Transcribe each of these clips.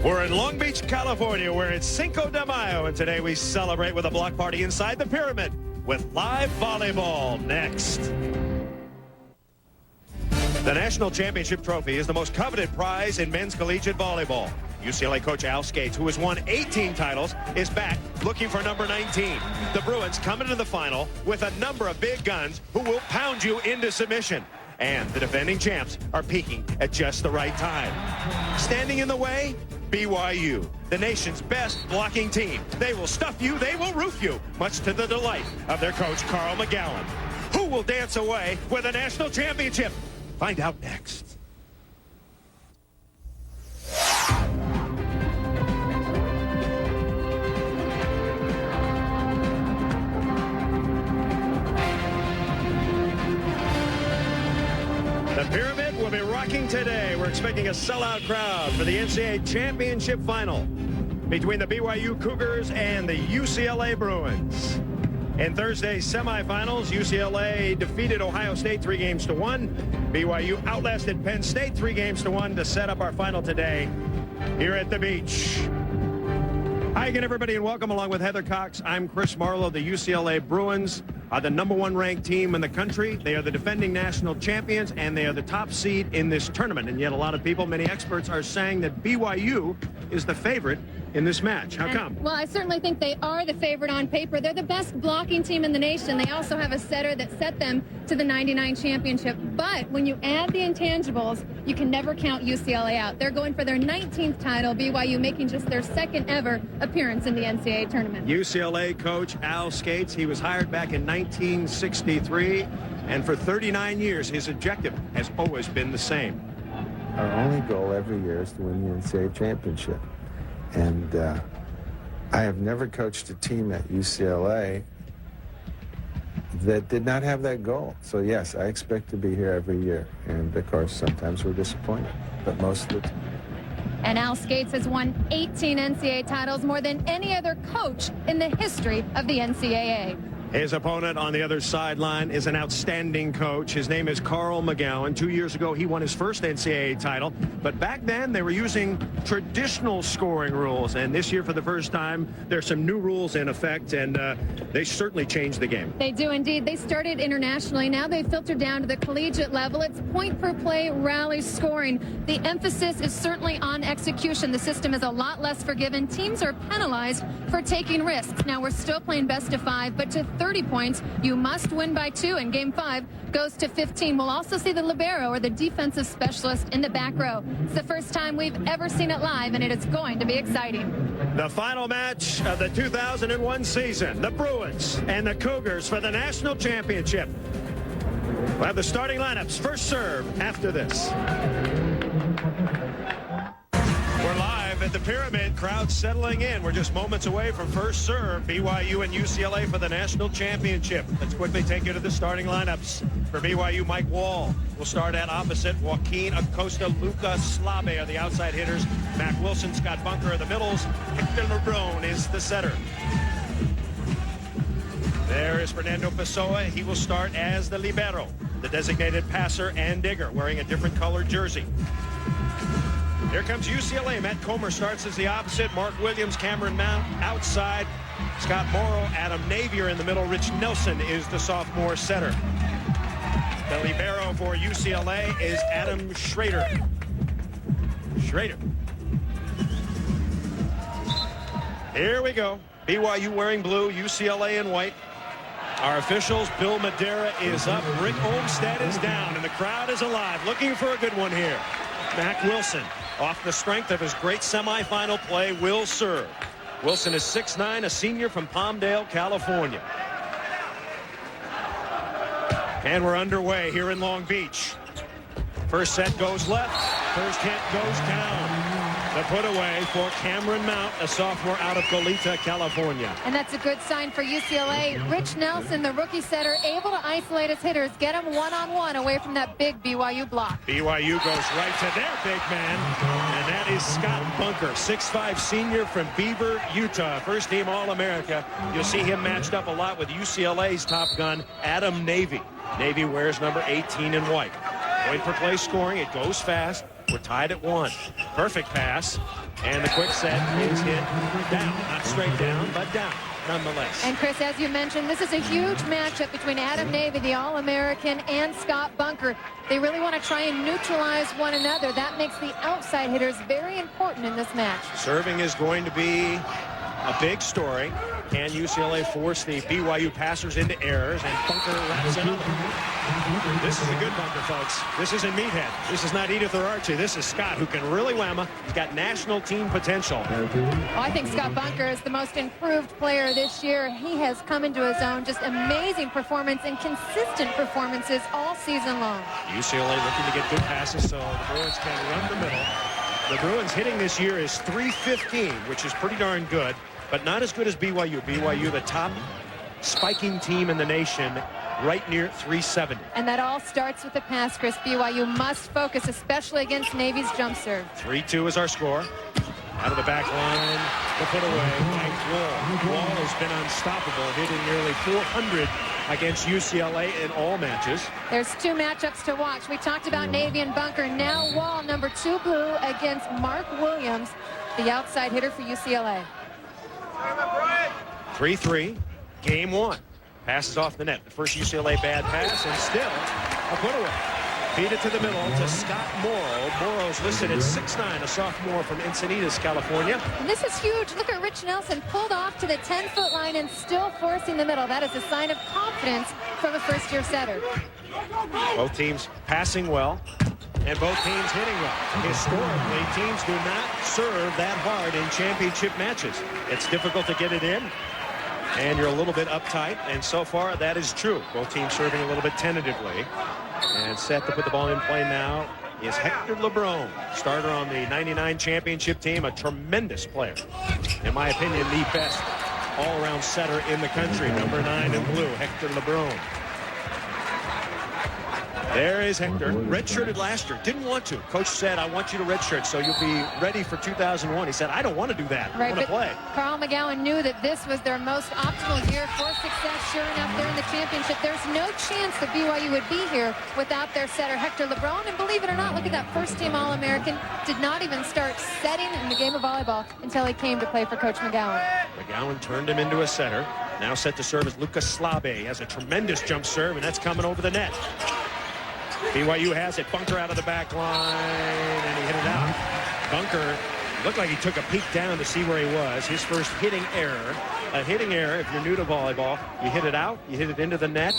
We're in Long Beach, California, where it's Cinco de Mayo, and today we celebrate with a block party inside the pyramid with live volleyball next. The National Championship Trophy is the most coveted prize in men's collegiate volleyball. UCLA coach Al Skates, who has won 18 titles, is back looking for number 19. The Bruins come into the final with a number of big guns who will pound you into submission. And the defending champs are peaking at just the right time. Standing in the way, BYU, the nation's best blocking team. They will stuff you, they will roof you, much to the delight of their coach, Carl McGowan. Who will dance away with a national championship? Find out next. The Pyramid will be rocking today. We're expecting a sellout crowd for the NCAA Championship Final between the BYU Cougars and the UCLA Bruins. In Thursday's semifinals, UCLA defeated Ohio State 3-1. BYU outlasted Penn State 3-1 to set up our final today here at the beach. Hi again, everybody, and welcome along with Heather Cox. I'm Chris Marlowe. The UCLA Bruins are the #1 ranked team in the country. They are the defending national champions, and they are the top seed in this tournament. And yet a lot of people, many experts, are saying that BYU is the favorite in this match. How come? Well, I certainly think they are the favorite on paper. They're the best blocking team in the nation. They also have a setter that set them to the '99 championship. But when you add the intangibles, you can never count UCLA out. They're going for their 19th title, BYU making just their second ever appearance in the NCAA tournament. UCLA coach Al Skates, he was hired back in 1963, and for 39 years, his objective has always been the same. Our only goal every year is to win the NCAA championship. And I have never coached a team at UCLA that did not have that goal. So, yes, I expect to be here every year. And, of course, sometimes we're disappointed, but most of the time. And Al Skates has won 18 NCAA titles, more than any other coach in the history of the NCAA. His opponent on the other sideline is an outstanding coach. His name is Carl McGowan. 2 years ago, he won his first NCAA title. But back then, they were using traditional scoring rules. And this year, for the first time, there's some new rules in effect, and they certainly changed the game. They do indeed. They started internationally. Now they filter down to the collegiate level. It's point-per-play rally scoring. The emphasis is certainly on execution. The system is a lot less forgiving. Teams are penalized for taking risks. Now, we're still playing best of 5, but to 30 points, you must win by 2, and game 5 goes to 15. We'll also see the libero, or the defensive specialist, in the back row. It's the first time we've ever seen it live, and it is going to be exciting. The final match of the 2001 season, the Bruins and the Cougars for the national championship. We'll have the starting lineups. First serve after this. We're live at the Pyramid. Crowd settling in. We're just moments away from first serve. BYU and UCLA for the national championship. Let's quickly take you to the starting lineups. For BYU, Mike Wall will start at opposite. Joaquin Acosta, Luca Slave are the outside hitters. Mac Wilson, Scott Bunker are the middles. Hector Lebrone is the setter. There is Fernando Pessoa. He will start as the libero, the designated passer and digger, wearing a different colored jersey. Here comes UCLA. Matt Comer starts as the opposite. Mark Williams, Cameron Mount outside. Scott Morrow, Adam Navier in the middle. Rich Nelson is the sophomore setter. The libero for UCLA is Adam Schrader. Here we go. BYU wearing blue, UCLA in white. Our officials, Bill Madeira is up. Rick Olmstead is down, and the crowd is alive, looking for a good one here. Mac Wilson, off the strength of his great semifinal play, will serve. Wilson is 6'9", a senior from Palmdale, California. And we're underway here in Long Beach. First set goes left. First hit goes down. The put away for Cameron Mount, a sophomore out of Goleta, California. And that's a good sign for UCLA. Rich Nelson, the rookie setter, able to isolate his hitters, get him one-on-one away from that big BYU block. BYU goes right to their big man, and that is Scott Bunker, 6'5" senior from Beaver, Utah. First team All-America. You'll see him matched up a lot with UCLA's top gun, Adam Navy. Navy wears number 18 in white. Point per play scoring. It goes fast. We're tied at 1. Perfect pass. And the quick set is hit down. Not straight down, but down nonetheless. And Chris, as you mentioned, this is a huge matchup between Adam Navy, the All-American, and Scott Bunker. They really want to try and neutralize one another. That makes the outside hitters very important in this match. Serving is going to be a big story. Can UCLA force the BYU passers into errors, and Bunker wraps it up. This is a good Bunker, folks. This isn't Meathead. This is not Edith or Archie. This is Scott, who can really whamma. He's got national team potential. Well, I think Scott Bunker is the most improved player this year. He has come into his own. Just amazing performance and consistent performances all season long. UCLA looking to get good passes so the Bruins can run the middle. The Bruins hitting this year is .315, which is pretty darn good, but not as good as BYU. BYU, the top spiking team in the nation, right near .370. And that all starts with the pass, Chris. BYU must focus, especially against Navy's jump serve. 3-2 is our score. Out of the back line, the put away, Mike Wall. Wall has been unstoppable, hitting nearly .400 against UCLA in all matches. There's two matchups to watch. We talked about Navy and Bunker. Now Wall, number 2 blue, against Mark Williams, the outside hitter for UCLA. 3-3, game 1. Passes off the net. The first UCLA bad pass, and still a put away. Feed it to the middle to Scott Morrow. Morrow's listed at 6'9", a sophomore from Encinitas, California. And this is huge. Look at Rich Nelson pulled off to the 10-foot line and still forcing the middle. That is a sign of confidence from a first-year setter. Both teams passing well, and both teams hitting well. Historically, teams do not serve that hard in championship matches. It's difficult to get it in, and you're a little bit uptight, and so far that is true. Both teams serving a little bit tentatively. And set to put the ball in play now is Hector LeBron, starter on the '99 championship team, a tremendous player. In my opinion, the best all-around setter in the country. Number 9 in blue, Hector LeBron. There is Hector, redshirted last year. Didn't want to. Coach said, I want you to redshirt so you'll be ready for 2001. He said, I don't want to do that. I want to play. Carl McGowan knew that this was their most optimal year for success. Sure enough, they're in the championship. There's no chance that BYU would be here without their setter, Hector LeBron. And believe it or not, look at that first-team All-American. Did not even start setting in the game of volleyball until he came to play for Coach McGowan. McGowan turned him into a setter. Now set to serve is Lucas Slabe. He has a tremendous jump serve, and that's coming over the net. BYU has it. Bunker out of the back line, and he hit it out. Bunker looked like he took a peek down to see where he was. His first hitting error. A hitting error, if you're new to volleyball, you hit it out, you hit it into the net,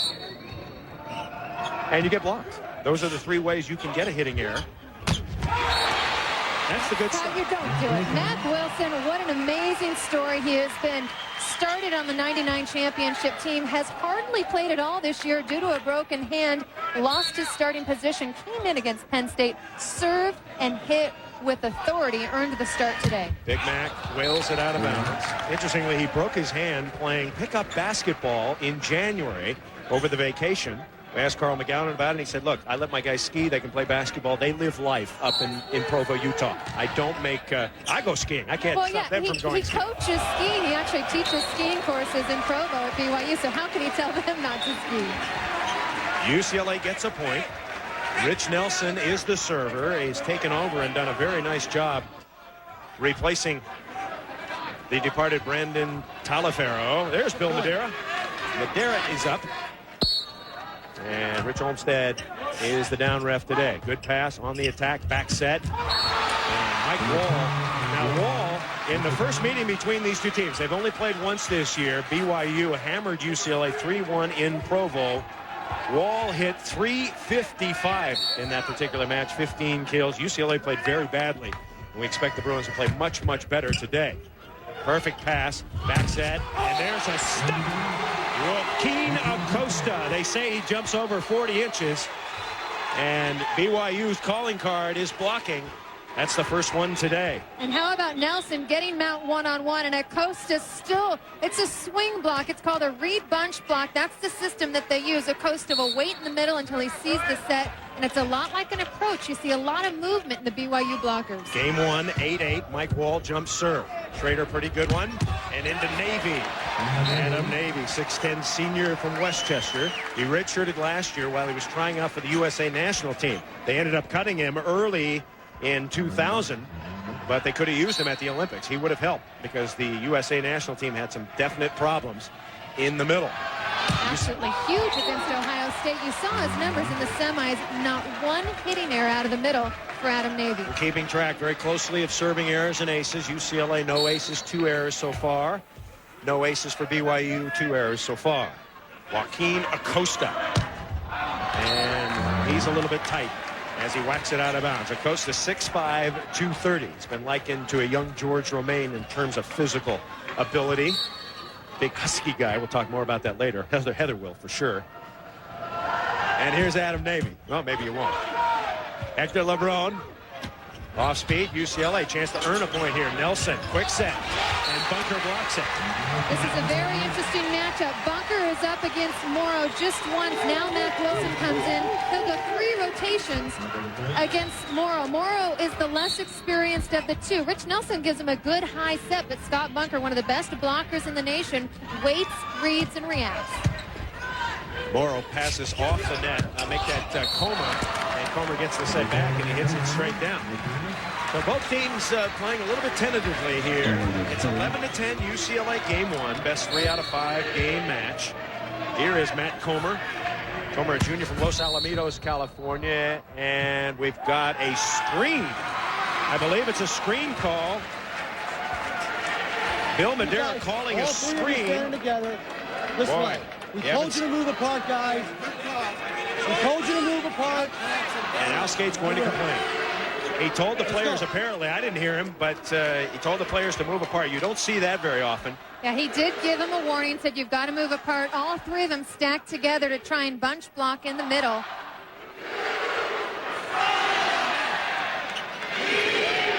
and you get blocked. Those are the 3 ways you can get a hitting error. That's the good stuff. You don't do it. Matt Wilson, what an amazing story he has been. Started on the '99 championship team, has hardly played at all this year due to a broken hand, lost his starting position, came in against Penn State, served and hit with authority, earned the start today. Big Mac wheels it out of bounds. Interestingly, he broke his hand playing pickup basketball in January over the vacation. We asked Carl McGowan about it, and he said, look, I let my guys ski. They can play basketball. They live life up in Provo, Utah. I don't make I go skiing. I can't stop them from going skiing. He coaches skiing. He actually teaches skiing courses in Provo at BYU, so how can he tell them not to ski? UCLA gets a point. Rich Nelson is the server. He's taken over and done a very nice job replacing the departed Brandon Talifero. There's Bill Madera. Madera is up. And Rich Olmstead is the down ref today. Good pass on the attack, back set. And Mike Wall. Now Wall, in the first meeting between these two teams, they've only played once this year. BYU hammered UCLA 3-1 in Provo. Wall hit .355 in that particular match, 15 kills. UCLA played very badly, and we expect the Bruins to play much, much better today. Perfect pass, back set, and there's a stop. Joaquin Acosta. They say he jumps over 40 inches, and BYU's calling card is blocking. That's the first one today. And how about Nelson getting Mount one-on-one, and Acosta still, it's a swing block. It's called a Reed bunch block. That's the system that they use. Acosta will wait in the middle until he sees the set, and it's a lot like an approach. You see a lot of movement in the BYU blockers. Game 1, 8-8. Mike Wall jump serve. Schrader, pretty good one. And into Navy. Adam Navy, 6'10" senior from Westchester. He redshirted last year while he was trying out for the USA national team. They ended up cutting him early in 2000. but they could have used him at the Olympics. He would have helped because the USA national team had some definite problems in the middle. Absolutely huge against Ohio State. You saw his numbers in the semis. Not one hitting error out of the middle for Adam Navy. We're keeping track very closely of serving errors and aces. UCLA, no aces, 2 errors so far. No aces for BYU, 2 errors so far. Joaquin Acosta. And he's a little bit tight as he whacks it out of bounds. Acosta 6'5", 230. He's been likened to a young George Romain in terms of physical ability. Big husky guy. We'll talk more about that later. Heather will for sure. And here's Adam Navy. Well, maybe you won't. Hector LeBron. Off speed. UCLA. Chance to earn a point here. Nelson. Quick set. And Bunker blocks it. This is a very interesting matchup. Bunker is up against Morrow just once. Now Mac Wilson comes in. He'll go 3 rotations against Morrow. Morrow is the less experienced of the two. Rich Nelson gives him a good high set, but Scott Bunker, one of the best blockers in the nation, waits, reads, and reacts. Morrow passes off the net. Make that Comer. And Comer gets the set back, and he hits it straight down. So both teams playing a little bit tentatively here. It's 11-10 UCLA game 1. Best 3 out of 5 game match. Here is Matt Comer. Comer, a junior from Los Alamitos, California. And we've got a screen. I believe it's a screen call. Bill Madera calling a screen. Together. This way. We told you to move apart, guys. We told you to move apart. And Al Skate's going to complain. He told the players, apparently, I didn't hear him, but he told the players to move apart. You don't see that very often. Yeah, he did give him a warning, said you've got to move apart. All 3 of them stacked together to try and bunch block in the middle.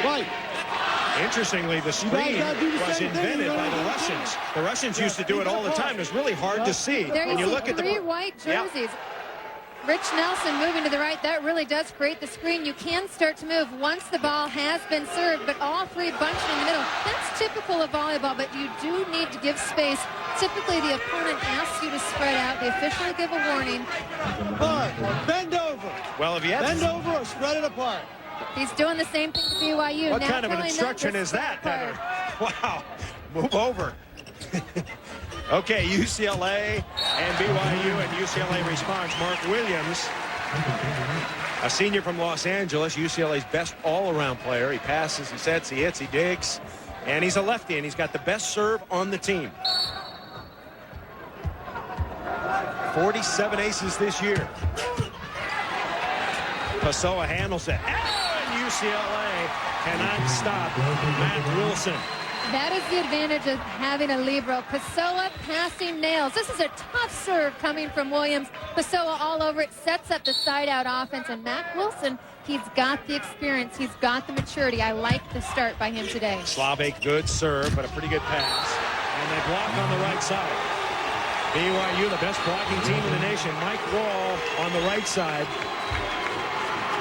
Right. Interestingly, the screen was invented by the Russians. The Russians used to do it all the time. It was really hard to see. There and you you see look at 3 the white jerseys. Yep. Rich Nelson moving to the right. That really does create the screen. You can start to move once the ball has been served, but all 3 bunching in the middle. That's typical of volleyball, but you do need to give space. Typically, the opponent asks you to spread out. They officially give a warning. Apart or bend over. Well, if you had bend over or spread it apart. He's doing the same thing to BYU. What now kind of an instruction is that, Heather? Wow. Move over. Okay, UCLA and BYU, and UCLA response. Mark Williams, a senior from Los Angeles, UCLA's best all-around player. He passes, he sets, he hits, he digs, and he's a lefty, and he's got the best serve on the team. 47 aces this year. Pessoa handles it. And UCLA cannot stop Matt Wilson. That is the advantage of having a libero. Pessoa passing nails. This is a tough serve coming from Williams. Pessoa all over it, sets up the side-out offense. And Matt Wilson, he's got the experience. He's got the maturity. I like the start by him today. Slave, good serve, but a pretty good pass. And they block on the right side. BYU, the best blocking team in the nation. Mike Wall on the right side.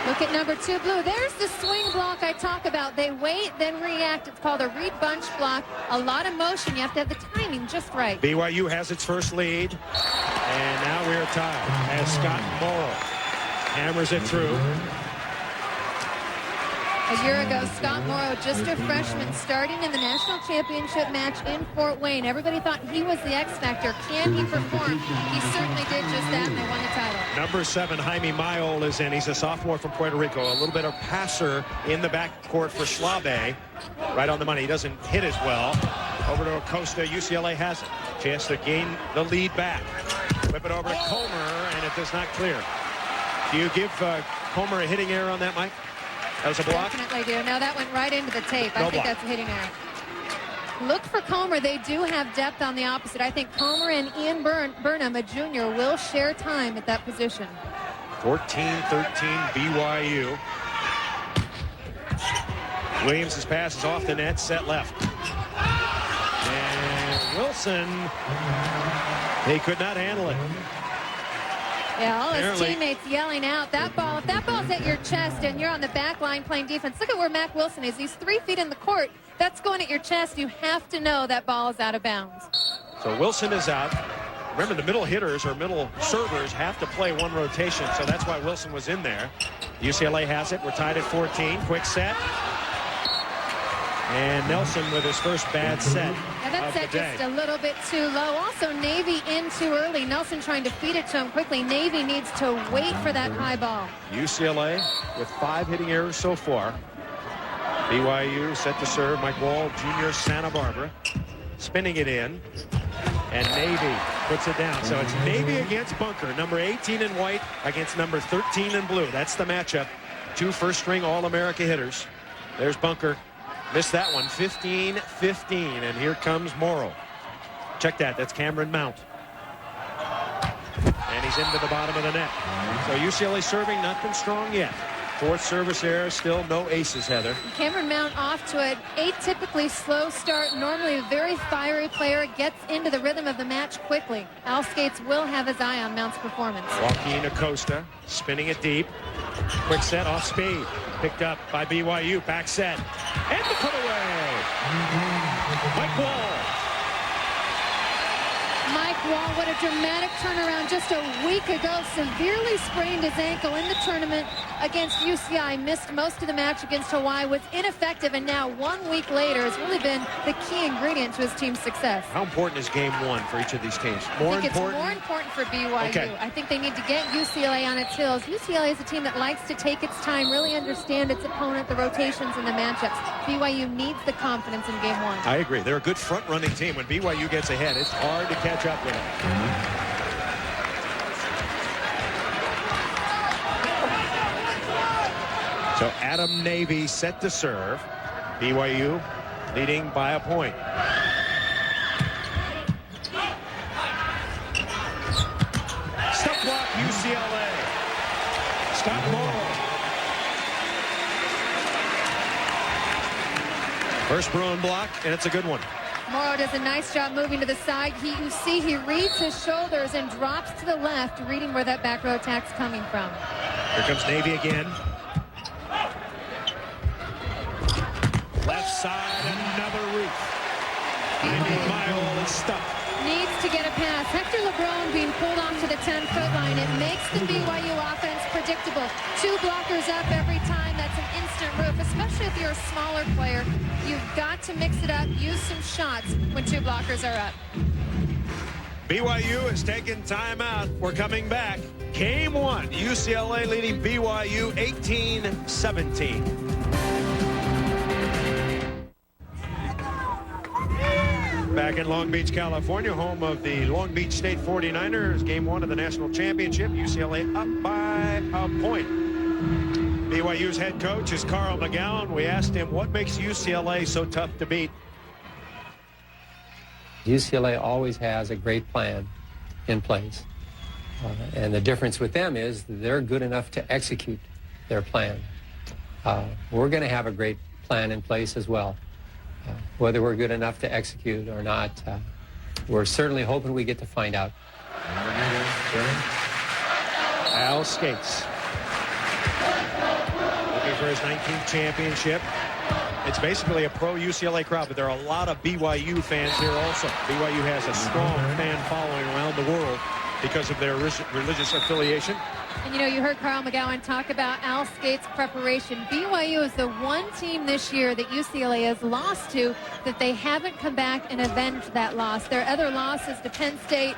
Look at number 2, Blue. There's the swing block I talk about. They wait, then react. It's called a read bunch block. A lot of motion. You have to have the timing just right. BYU has its first lead. And now we're tied as Scott Morrow hammers it through. A year ago, Scott Morrow, just a freshman, starting in the national championship match in Fort Wayne. Everybody thought he was the X factor. Can he perform? He certainly did just that, and they won the title. Number 7, Jaime Mayol is in. He's a sophomore from Puerto Rico. A little bit of passer in the backcourt for Slave. Right on the money. He doesn't hit as well. Over to Acosta. UCLA has it. Chance to gain the lead back. Whip it over to Comer, and it does not clear. Do you give Comer a hitting error on that, Mike? That was a block? Definitely do. No, that went right into the tape. I think that's a hitting error. Look for Comer. They do have depth on the opposite. I think Comer and Ian Burnham, a junior, will share time at that position. 14-13 BYU. Williams' pass is off the net, set left. And Wilson, he could not handle it. Yeah, all his teammates yelling out that ball. If that ball's at your chest and you're on the back line playing defense, look at where Mac Wilson is. He's 3 feet in the court. That's going at your chest. You have to know that ball is out of bounds. So Wilson is out. Remember, the middle hitters or middle servers have to play 1 rotation, so that's why Wilson was in there. UCLA has it. We're tied at 14. Quick set. And Nelson with his first bad set. And that's set just a little bit too low. Also, Navy in too early. Nelson trying to feed it to him quickly. Navy needs to wait for that high ball. UCLA with 5 hitting errors so far. BYU set to serve. Mike Wall, Jr., Santa Barbara. Spinning it in. And Navy puts it down. So it's Navy against Bunker. Number 18 in white against number 13 in blue. That's the matchup. 2 first-string All-America hitters. There's Bunker. Missed that one. 15-15. And here comes Morrow. Check that. That's Cameron Mount. And he's into the bottom of the net. So UCLA serving not been strong yet. 4th service error, still no aces, Heather. Cameron Mount off to an atypically slow start. Normally a very fiery player, gets into the rhythm of the match quickly. Al Skates will have his eye on Mount's performance. Joaquin Acosta spinning it deep. Quick set off speed. Picked up by BYU. Back set. And the put away. Mike Wall. Mike Wall, what a dramatic turnaround just a week ago. Severely sprained his ankle in the tournament against UCI. Missed most of the match against Hawaii. Was ineffective, and now 1 week later has really been the key ingredient to his team's success. How important is game 1 for each of these teams? I think it's more important for BYU. Okay. I think they need to get UCLA on its heels. UCLA is a team that likes to take its time, really understand its opponent, the rotations and the matchups. BYU needs the confidence in game 1. I agree. They're a good front-running team. When BYU gets ahead, it's hard to catch up with them. So Adam Navy set to serve. BYU leading by a point. Stop block UCLA. Scott Morrow. First Bruin block, and it's a good one. Morrow does a nice job moving to the side. You see he reads his shoulders and drops to the left, reading where that back row attack's coming from. Here comes Navy again. Left side, another roof. Mile is stuck. Needs to get a pass. Hector LeBron being pulled off to the 10-foot line. It makes the BYU offense predictable. 2 blockers up every time. That's an instant roof, especially if you're a smaller player. You've got to mix it up, use some shots when 2 blockers are up. BYU is taking timeout. We're coming back. Game 1, UCLA leading BYU 18-17. Back in Long Beach, California, home of the Long Beach State 49ers. Game 1 of the national championship. UCLA up by a point. BYU's head coach is Carl McGowan. We asked him what makes UCLA so tough to beat. UCLA always has a great plan in place. And the difference with them is they're good enough to execute their plan. We're going to have a great plan in place as well. Whether we're good enough to execute or not, we're certainly hoping we get to find out. Al Skates looking for his 19th championship. It's basically a pro UCLA crowd, but there are a lot of BYU fans here also. BYU has a strong fan following around the world because of their religious affiliation. And, you know, you heard Carl McGowan talk about Al Skates' preparation. BYU is the one team this year that UCLA has lost to that they haven't come back and avenged that loss. Their other losses to Penn State,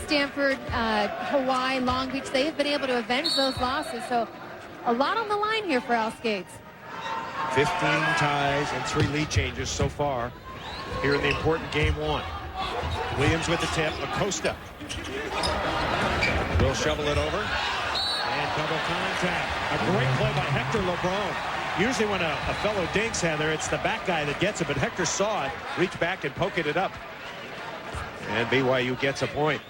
Stanford, Hawaii, Long Beach, they have been able to avenge those losses. So a lot on the line here for Al Skates. 15 ties and 3 lead changes so far here in the important game 1. Williams with the tip. Acosta will shovel it over. And double contact. A great play by Hector LeBron. Usually when a fellow dinks, Heather, it's the back guy that gets it, but Hector saw it, reached back and poked it up. And BYU gets a point.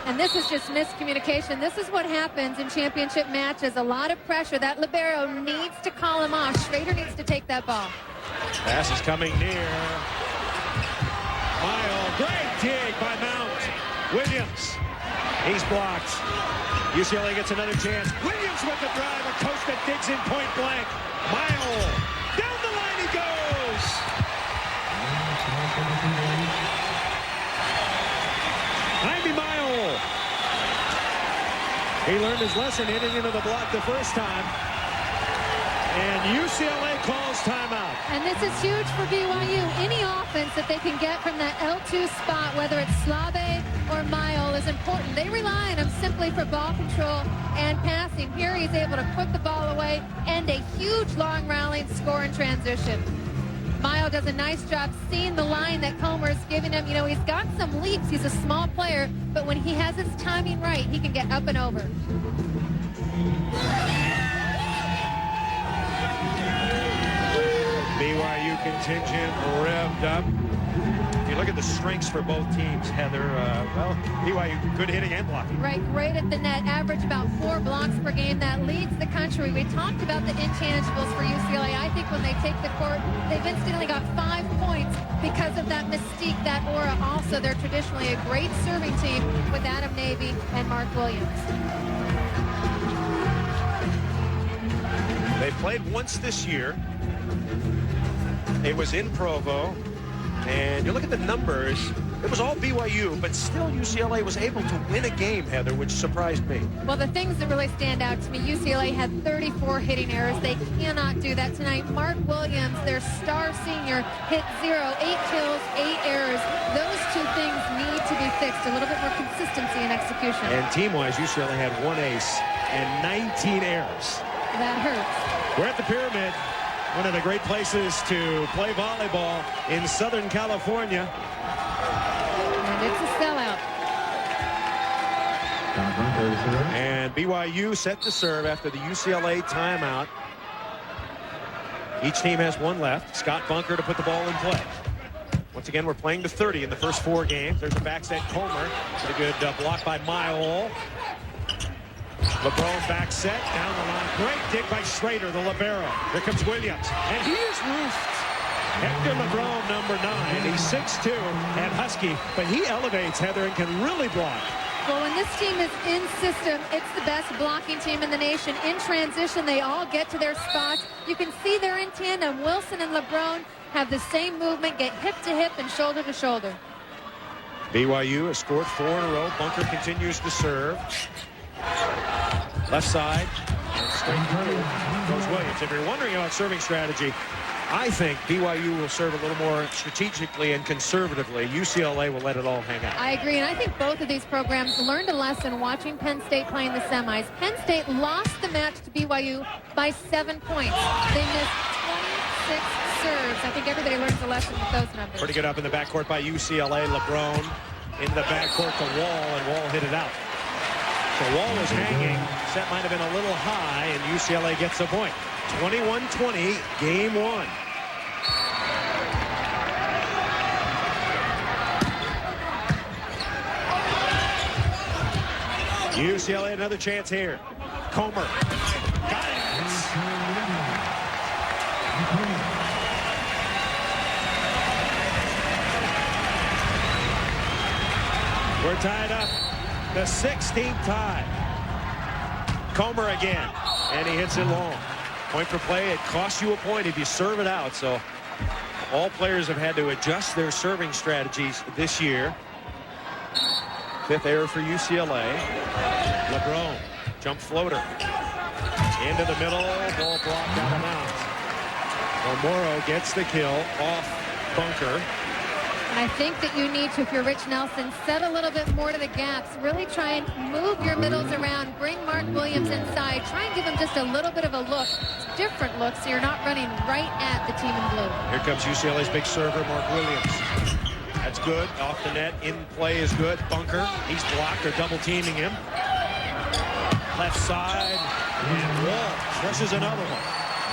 And this is just miscommunication. This is what happens in championship matches. A lot of pressure. That libero needs to call him off. Schrader needs to take that ball. Pass is coming near. Mile, great dig by Mount. Williams, he's blocked. UCLA gets another chance. Williams with the drive. Acosta digs in point blank. Mile, down the line he goes. Jaime Mile. He learned his lesson hitting into the block the first time. And UCLA calls timeout. And this is huge for BYU. Any offense that they can get from that L2 spot, whether it's Slave or Mile, is important. They rely on him simply for ball control and passing. Here he's able to put the ball away and a huge long rally and score in transition. Mile does a nice job seeing the line that Comer is giving him. You know, he's got some leaps. He's a small player, but when he has his timing right, he can get up and over. BYU contingent revved up. If you look at the strengths for both teams, Heather, well, BYU good hitting and blocking. Right, great at the net, average about 4 blocks per game. That leads the country. We talked about the intangibles for UCLA. I think when they take the court, they've instantly got 5 points because of that mystique, that aura. Also, they're traditionally a great serving team with Adam Navy and Mark Williams. They played once this year. It was in Provo, and you look at the numbers, it was all BYU, but still UCLA was able to win a game, Heather, which surprised me. Well, the things that really stand out to me, UCLA had 34 hitting errors. They cannot do that tonight. Mark Williams, their star senior, hit 0, 8 kills, 8 errors. Those two things need to be fixed, a little bit more consistency in execution. And team-wise, UCLA had 1 ace and 19 errors. That hurts. We're at the Pyramid, one of the great places to play volleyball in Southern California. And it's a sellout. And BYU set to serve after the UCLA timeout. Each team has 1 left. Scott Bunker to put the ball in play. Once again, we're playing to 30 in the first 4 games. There's a back set Comer. A good block by Mile. LeBron back set, down the line. Great dig by Schrader, the libero. Here comes Williams, and he is roofed. Hector LeBron, number 9. He's 6'2", and husky, but he elevates, Heather, and can really block. Well, when this team is in system, it's the best blocking team in the nation. In transition, they all get to their spots. You can see they're in tandem. Wilson and LeBron have the same movement, get hip to hip and shoulder to shoulder. BYU has scored 4 in a row. Bunker continues to serve. Left side, and straight through goes Williams. If you're wondering about serving strategy, I think BYU will serve a little more strategically and conservatively. UCLA will let it all hang out. I agree, and I think both of these programs learned a lesson watching Penn State play in the semis. Penn State lost the match to BYU by 7 points. They missed 26 serves. I think everybody learns a lesson with those numbers. Pretty good up in the backcourt by UCLA. LeBron in the backcourt to Wall, and Wall hit it out. So Wall was hanging. Set might have been a little high, and UCLA gets a point. 21-20, game 1. UCLA another chance here. Comer. Got it. We're tied up. The 16th tie. Comer again, and he hits it long. Point for play. It costs you a point if you serve it out. So all players have had to adjust their serving strategies this year. 5th error for UCLA. LeBron, jump floater. Into the middle, ball blocked out of bounds. Morrow gets the kill off Bunker. And I think that you need to, if you're Rich Nelson, set a little bit more to the gaps. Really try and move your middles around. Bring Mark Williams inside. Try and give him just a little bit of a look. Different look, so you're not running right at the team in blue. Here comes UCLA's big server, Mark Williams. That's good. Off the net. In play is good. Bunker. He's blocked. They're double teaming him. Left side. And Wall crushes another one.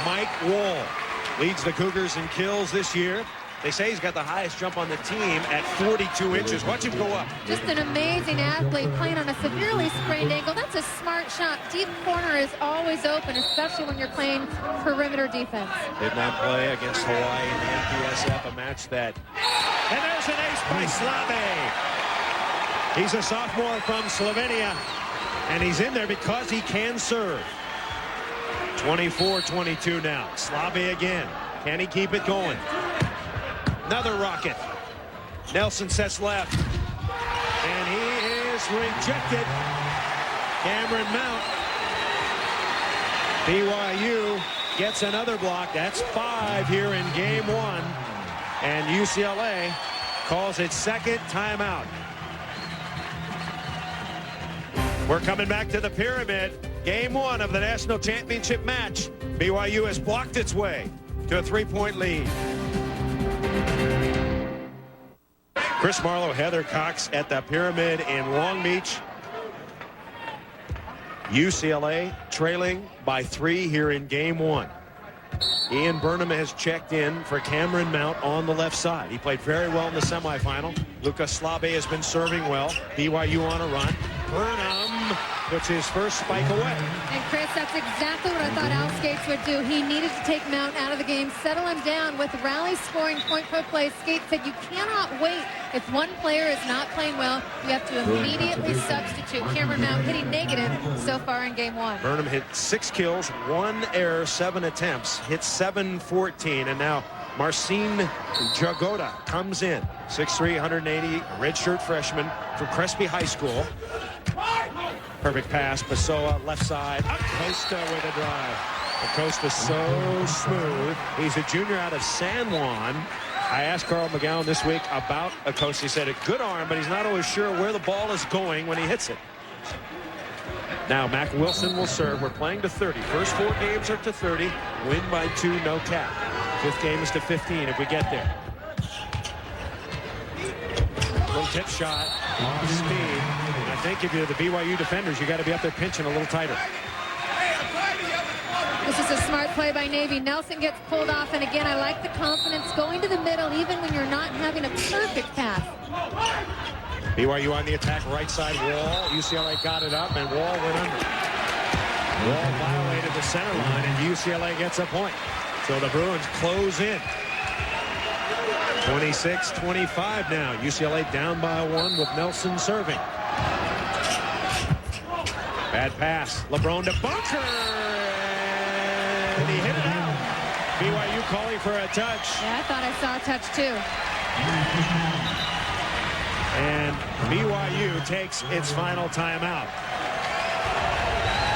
Mike Wall leads the Cougars in kills this year. They say he's got the highest jump on the team at 42 inches. Watch him go up. Just an amazing athlete playing on a severely sprained ankle. That's a smart shot. Deep corner is always open, especially when you're playing perimeter defense. Did not play against Hawaii in the NPSF, a match that... And there's an ace by Slave. He's a sophomore from Slovenia, and he's in there because he can serve. 24-22 now. Slave again. Can he keep it going? Another rocket. Nelson sets left. And he is rejected. Cameron Mount. BYU gets another block. That's 5 here in game 1. And UCLA calls its second timeout. We're coming back to the Pyramid. Game 1 of the national championship match. BYU has blocked its way to a 3-point lead. Chris Marlowe, Heather Cox at the Pyramid in Long Beach. UCLA trailing by 3 here in game 1. Ian Burnham has checked in for Cameron Mount on the left side. He played very well in the semifinal. Lucas Slabe has been serving well. BYU on a run. Burnham puts his first spike away. And Chris, that's exactly what I thought Al Skates would do. He needed to take Mount out of the game, settle him down with rally scoring point per play. Skates said you cannot wait. If one player is not playing well, you have to immediately substitute. Cameron Mount hitting negative so far in game 1. Burnham hit 6 kills, 1 error, 7 attempts, hit 7-14, and now Marcin Jagoda comes in. 6'3", 180, redshirt freshman from Crespi High School. Perfect pass, Pessoa, left side. Acosta with a drive. Acosta so smooth. He's a junior out of San Juan. I asked Carl McGowan this week about Acosta. He said a good arm, but he's not always sure where the ball is going when he hits it. Now Mac Wilson will serve. We're playing to 30. First 4 games are to 30. Win by 2, no cap. 5th game is to 15 if we get there. Little tip shot off speed. And I think if you're the BYU defenders, you got to be up there pinching a little tighter. This is a smart play by Navy. Nelson gets pulled off, and again, I like the confidence going to the middle even when you're not having a perfect pass. BYU on the attack, right side wall. UCLA got it up, and Wall went under. Wall violated the center line, and UCLA gets a point. So the Bruins close in. 26-25 now. UCLA down by 1 with Nelson serving. Bad pass. LeBron to Bunker. And he hit it out. BYU calling for a touch. Yeah, I thought I saw a touch too. And BYU takes its final timeout.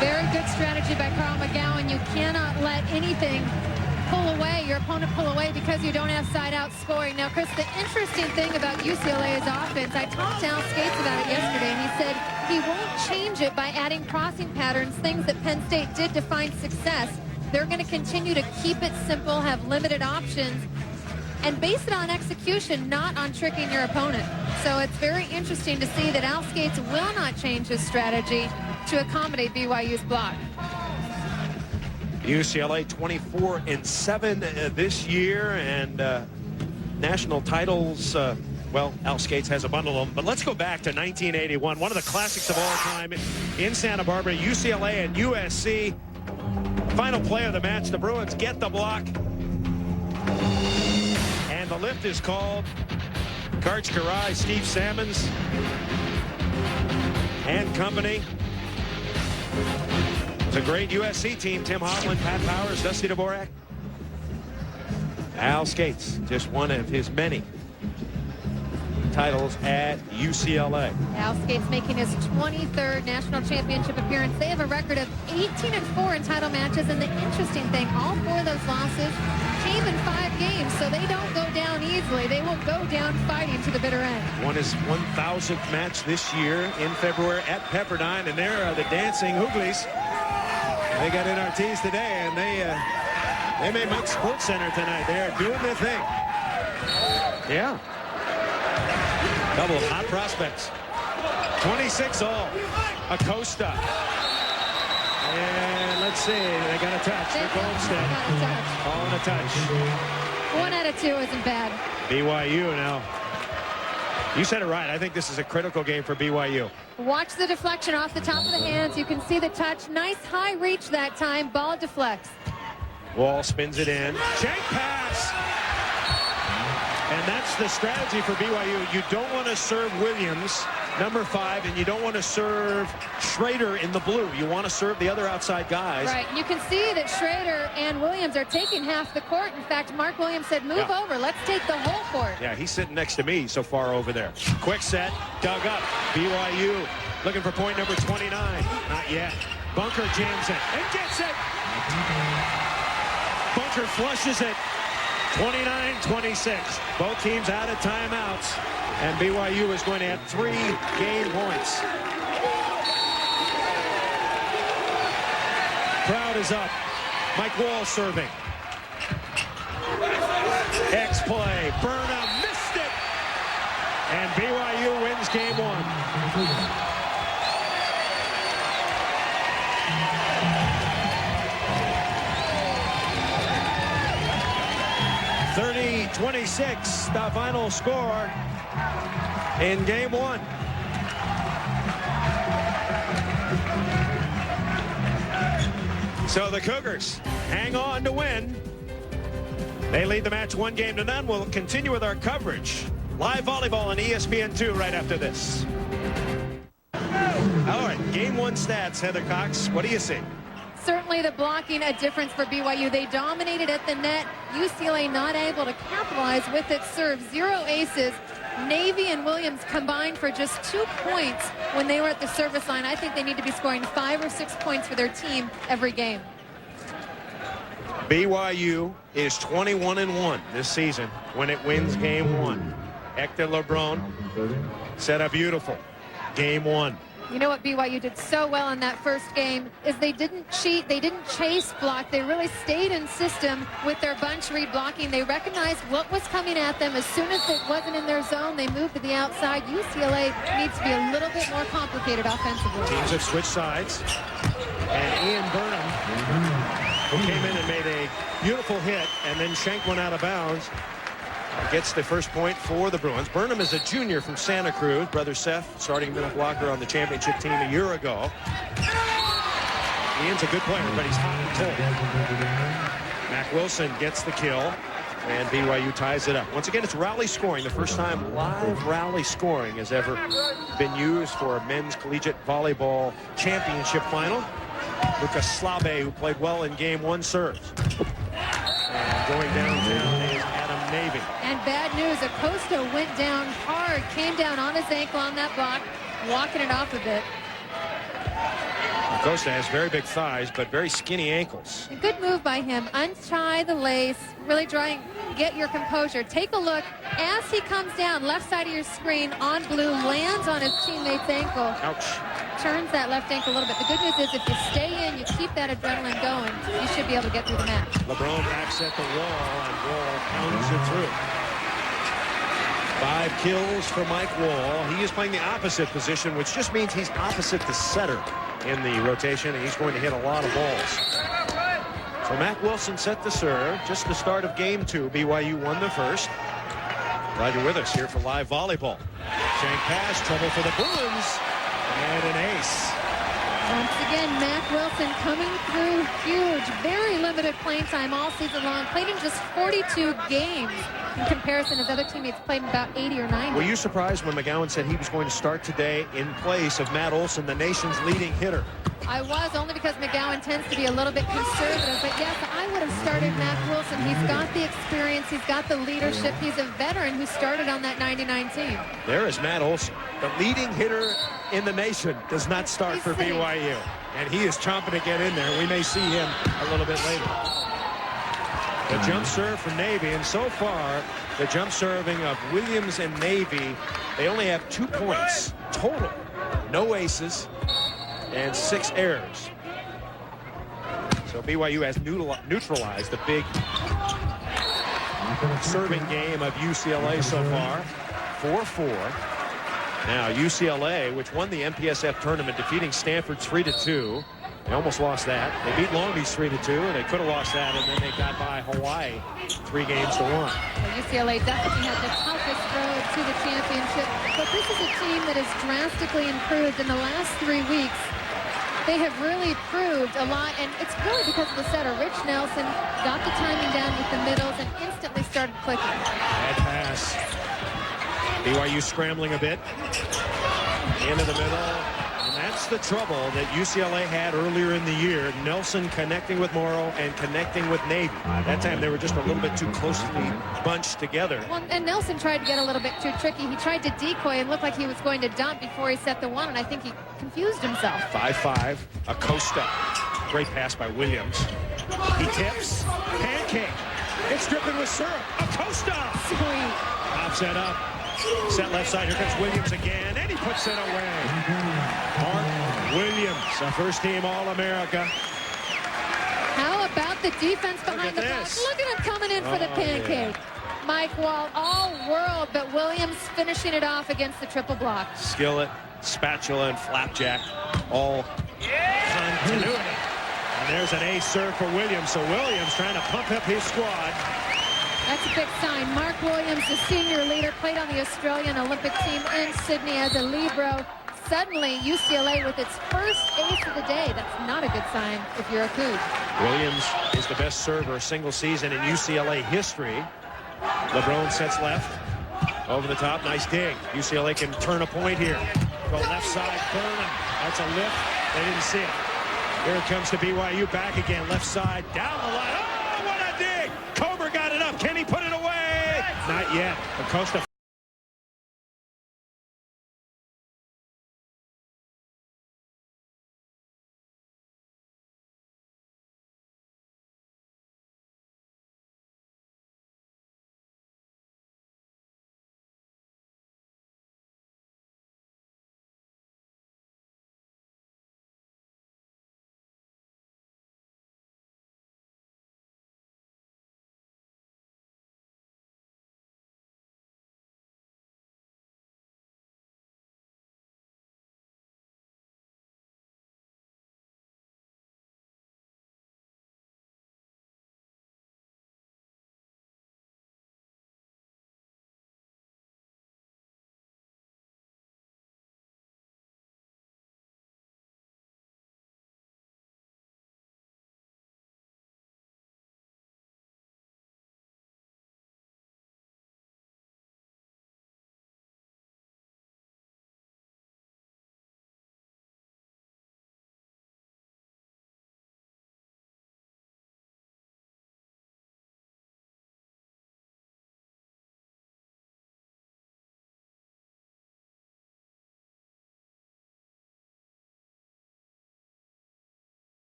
Very good strategy by Carl McGowan. You cannot let anything pull away, your opponent pull away, because you don't have side-out scoring. Now, Chris, the interesting thing about UCLA's offense, I talked to Al Skates about it yesterday, and he said he won't change it by adding crossing patterns, things that Penn State did to find success. They're going to continue to keep it simple, have limited options, and base it on execution, not on tricking your opponent. So it's very interesting to see that Al Skates will not change his strategy to accommodate BYU's block. UCLA 24-7 this year, and national titles, well, Al Skates has a bundle of them. But let's go back to 1981, one of the classics of all time in Santa Barbara, UCLA and USC. Final play of the match, the Bruins get the block. And the lift is called. Karch Karai, Steve Salmons, and company. It's a great USC team. Tim Hovland, Pat Powers, Dusty Dvorak. Al Skates, just one of his many titles at UCLA. Al Skates making his 23rd national championship appearance. They have a record of 18-4 in title matches, and the interesting thing, all 4 of those losses came in 5 games, so they don't go down easily. They will go down fighting to the bitter end. Won his 1,000th match this year in February at Pepperdine, and there are the dancing Hooglies. They got in our tees today, and they may make Sports Center tonight. They are doing their thing. Yeah. Couple of hot prospects. 26 all. Acosta. And let's see. They got a touch. Rick Olmstead. All in a touch. 1 out of 2 isn't bad. BYU now. You said it right. I think this is a critical game for BYU. Watch the deflection off the top of the hands. You can see the touch. Nice high reach that time. Ball deflects. Wall spins it in. Shank pass. And that's the strategy for BYU. You don't want to serve Williams, number 5, and you don't want to serve Schrader in the blue. You want to serve the other outside guys. Right. You can see that Schrader and Williams are taking half the court. In fact, Mark Williams said, move over. Let's take the whole court. Yeah, he's sitting next to me so far over there. Quick set, dug up. BYU looking for point number 29. Not yet. Bunker jams it and gets it. Buncher flushes it. 29-26. Both teams out of timeouts. And BYU is going to have 3 game points. Crowd is up. Mike Wall serving. X-play. Burnham missed it. And BYU wins game 1. 30-26, the final score in game 1. So the Cougars hang on to win. They lead the match 1-0. We'll continue with our coverage. Live volleyball on ESPN2 right after this. All right, game 1 stats, Heather Cox. What do you see? Certainly the blocking a difference for BYU. They dominated at the net. UCLA not able to capitalize with its serve. 0 aces. Navy and Williams combined for just 2 points when they were at the service line. I think they need to be scoring 5 or 6 points for their team every game. BYU is 21-1 this season when it wins game 1. Hector LeBron set up beautiful game 1. You know what BYU did so well in that first game is they didn't cheat, they didn't chase block, they really stayed in system with their bunch read blocking. They recognized what was coming at them. As soon as it wasn't in their zone, they moved to the outside. UCLA needs to be a little bit more complicated offensively. Teams have switched sides. And Ian Burnham, who came in and made a beautiful hit and then shanked one out of bounds, gets the first point for the Bruins. Burnham is a junior from Santa Cruz. Brother Seth, starting middle blocker on the championship team a year ago. Ian's a good player, but he's hot and cold. Mac Wilson gets the kill, and BYU ties it up. Once again, it's rally scoring. The first time live rally scoring has ever been used for a men's collegiate volleyball championship final. Lucas Slabe, who played well in game 1, serves. And going downtown is Adam Navy. And bad news, Acosta went down hard, came down on his ankle on that block, walking it off a bit. Acosta has very big thighs, but very skinny ankles. A good move by him. Untie the lace, really try and get your composure. Take a look as he comes down, left side of your screen on blue, lands on his teammate's ankle. Ouch. Turns that left ankle a little bit. The good news is if you stay in, you keep that adrenaline going, you should be able to get through the match. LeBron backs at the wall, and Wall pounds it through. 5 kills for Mike Wall. He is playing the opposite position, which just means he's opposite the setter in the rotation, and he's going to hit a lot of balls. So Mac Wilson set the serve. Just the start of game 2. BYU won the first. Glad you're with us here for live volleyball. Shank pass, trouble for the Bruins, and an ace. Once again, Mac Wilson coming through huge. Very limited playing time all season long. Played in just 42 games. In comparison, his other teammates played about 80 or 90. Were you surprised when McGowan said he was going to start today in place of Matt Olson, the nation's leading hitter? I was, only because McGowan tends to be a little bit conservative. But yes, I would have started Mac Wilson. He's got the experience. He's got the leadership. He's a veteran who started on that 99 team. There is Matt Olson. The leading hitter in the nation does not start for BYU. And he is chomping to get in there. We may see him a little bit later. The jump serve for Navy, and so far, the jump serving of Williams and Navy, they only have 2 points total. No aces and 6 errors. So BYU has neutralized the big serving game of UCLA so far. 4-4. Now UCLA, which won the MPSF tournament, defeating Stanford 3-2. They almost lost that. They beat Long Beach 3-2, and they could have lost that, and then they got by Hawaii 3-1. Well, UCLA definitely had the toughest road to the championship, but this is a team that has drastically improved in the last 3 weeks. They have really proved a lot, and it's really because of the setter. Rich Nelson got the timing down with the middles and instantly started clicking. Bad pass. BYU scrambling a bit. Into the middle. And that's the trouble that UCLA had earlier in the year. Nelson connecting with Morrow and connecting with Navy. That time they were just a little bit too closely bunched together. Well, and Nelson tried to get a little bit too tricky. He tried to decoy and looked like he was going to dump before he set the one, and I think he confused himself. 5-5. Acosta. Great pass by Williams. He tips. Pancake. It's dripping with syrup. Acosta. Sweet. Pops it up. Set left side. Here comes Williams again. And he puts it away. Mark Williams, a first-team All-America. How about the defense behind the block? this. Look at him coming in for the pancake. Mike Walt, all world, but Williams finishing it off against the triple block. Skillet, spatula, and flapjack. All continuity. And there's an ace serve for Williams. So Williams trying to pump up his squad. That's a big sign. Mark Williams, the senior leader, played on the Australian Olympic team in Sydney as a libero. Suddenly, UCLA with its first ace of the day. That's not a good sign if you're a Coug. Williams is the best server single season in UCLA history. LeBron sets left. Over the top. Nice dig. UCLA can turn a point here. Go left side. Burnham. That's a lift. They didn't see it. Here it comes to BYU. Back again. Left side. Down the line. Oh, what a dig. Comer got it up. Can he put it away? Not yet. Acosta